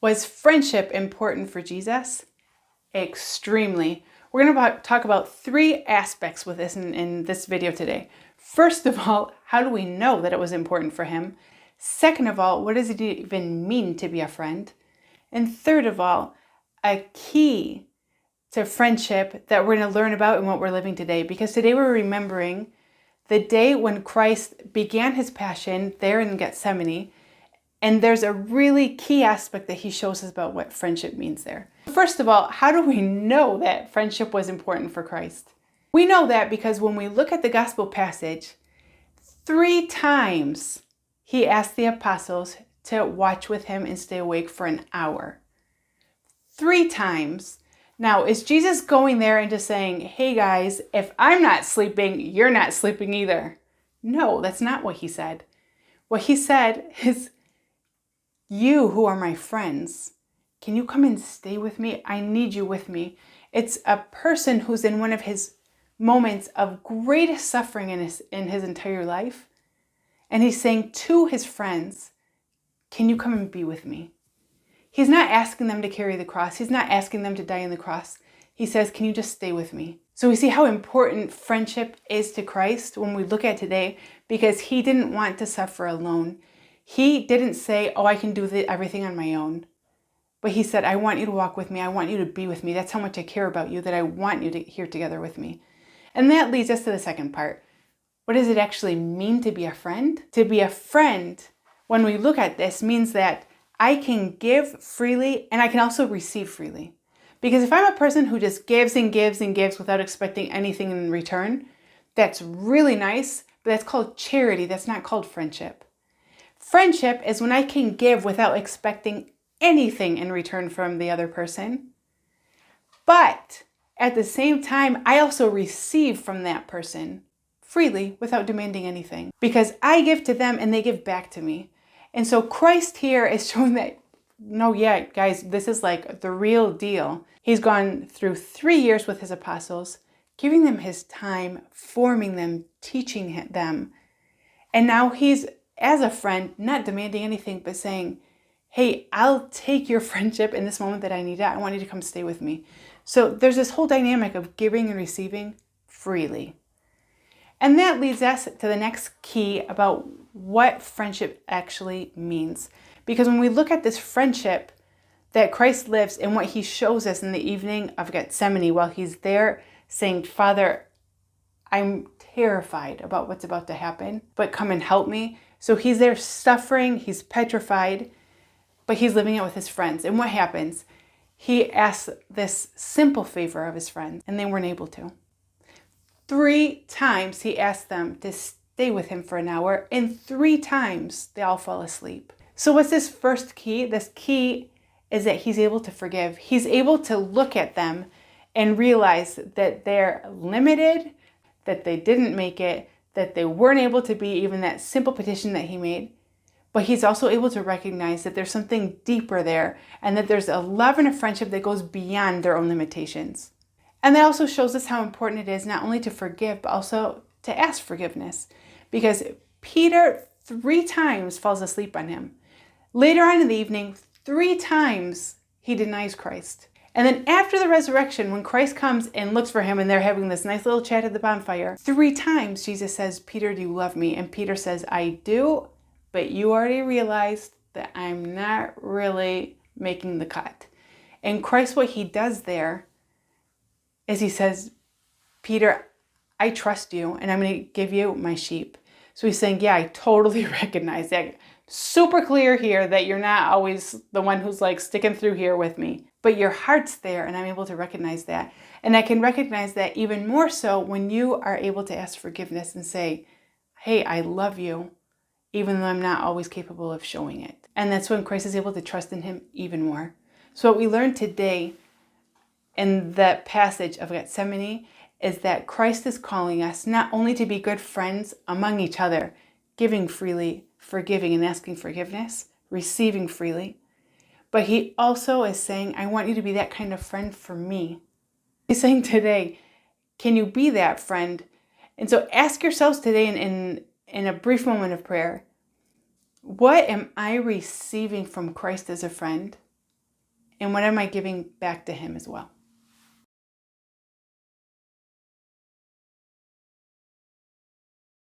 Was friendship important for Jesus? Extremely. We're going to talk about three aspects with this in this video today. First of all, how do we know that it was important for him? Second of all, what does it even mean to be a friend? And third of all, a key to friendship that we're going to learn about in what we're living today. Because today we're remembering the day when Christ began his passion there in Gethsemane. And there's a really key aspect that he shows us about what friendship means there. First of all, how do we know that friendship was important for Christ? We know that because when we look at the gospel passage, 3 times he asked the apostles to watch with him and stay awake for an hour. 3 times. Now, is Jesus going there and just saying, hey guys, if I'm not sleeping, you're not sleeping either? No, that's not what he said. What he said is, you who are my friends, can you come and stay with me? I need you with me. It's a person who's in one of his moments of greatest suffering in his entire life. And he's saying to his friends, can you come and be with me? He's not asking them to carry the cross. He's not asking them to die on the cross. He says, can you just stay with me? So we see how important friendship is to Christ when we look at today, because he didn't want to suffer alone. He didn't say, oh, I can do everything on my own. But he said, I want you to walk with me. I want you to be with me. That's how much I care about you, that I want you to here together with me. And that leads us to the second part. What does it actually mean to be a friend? To be a friend, when we look at this, means that I can give freely and I can also receive freely. Because if I'm a person who just gives and gives and gives without expecting anything in return, that's really nice, but that's called charity. That's not called friendship. Friendship is when I can give without expecting anything in return from the other person. But at the same time, I also receive from that person freely without demanding anything. Because I give to them and they give back to me. And so Christ here is showing that, no, yeah, guys, this is like the real deal. He's gone through 3 years with his apostles, giving them his time, forming them, teaching them. And now he's, as a friend, not demanding anything, but saying, hey, I'll take your friendship in this moment that I need it. I want you to come stay with me. So there's this whole dynamic of giving and receiving freely. And that leads us to the next key about what friendship actually means. Because when we look at this friendship that Christ lives and what he shows us in the evening of Gethsemane while he's there saying, Father, I'm terrified about what's about to happen, but come and help me. So he's there suffering, he's petrified, but he's living it with his friends. And what happens? He asks this simple favor of his friends, and they weren't able to. 3 times he asked them to stay with him for an hour, and 3 times they all fall asleep. So what's this first key? This key is that he's able to forgive. He's able to look at them and realize that they're limited, that they didn't make it, that they weren't able to be even that simple petition that he made. But he's also able to recognize that there's something deeper there and that there's a love and a friendship that goes beyond their own limitations. And that also shows us how important it is not only to forgive, but also to ask forgiveness. Because Peter 3 times falls asleep on him. Later on in the evening, 3 times he denies Christ. And then after the resurrection, when Christ comes and looks for him and they're having this nice little chat at the bonfire, 3 times Jesus says, Peter, do you love me? And Peter says, I do, but you already realized that I'm not really making the cut. And Christ, what he does there is he says, Peter, I trust you and I'm going to give you my sheep. So he's saying, yeah, I totally recognize that. Super clear here that you're not always the one who's like sticking through here with me, but your heart's there and I'm able to recognize that. And I can recognize that even more so when you are able to ask forgiveness and say, hey, I love you, even though I'm not always capable of showing it. And that's when Christ is able to trust in him even more. So what we learned today in the passage of Gethsemane is that Christ is calling us not only to be good friends among each other, giving freely, forgiving and asking forgiveness, receiving freely, but he also is saying, I want you to be that kind of friend for me. He's saying today, can you be that friend? And so ask yourselves today in a brief moment of prayer, what am I receiving from Christ as a friend? And what am I giving back to him as well?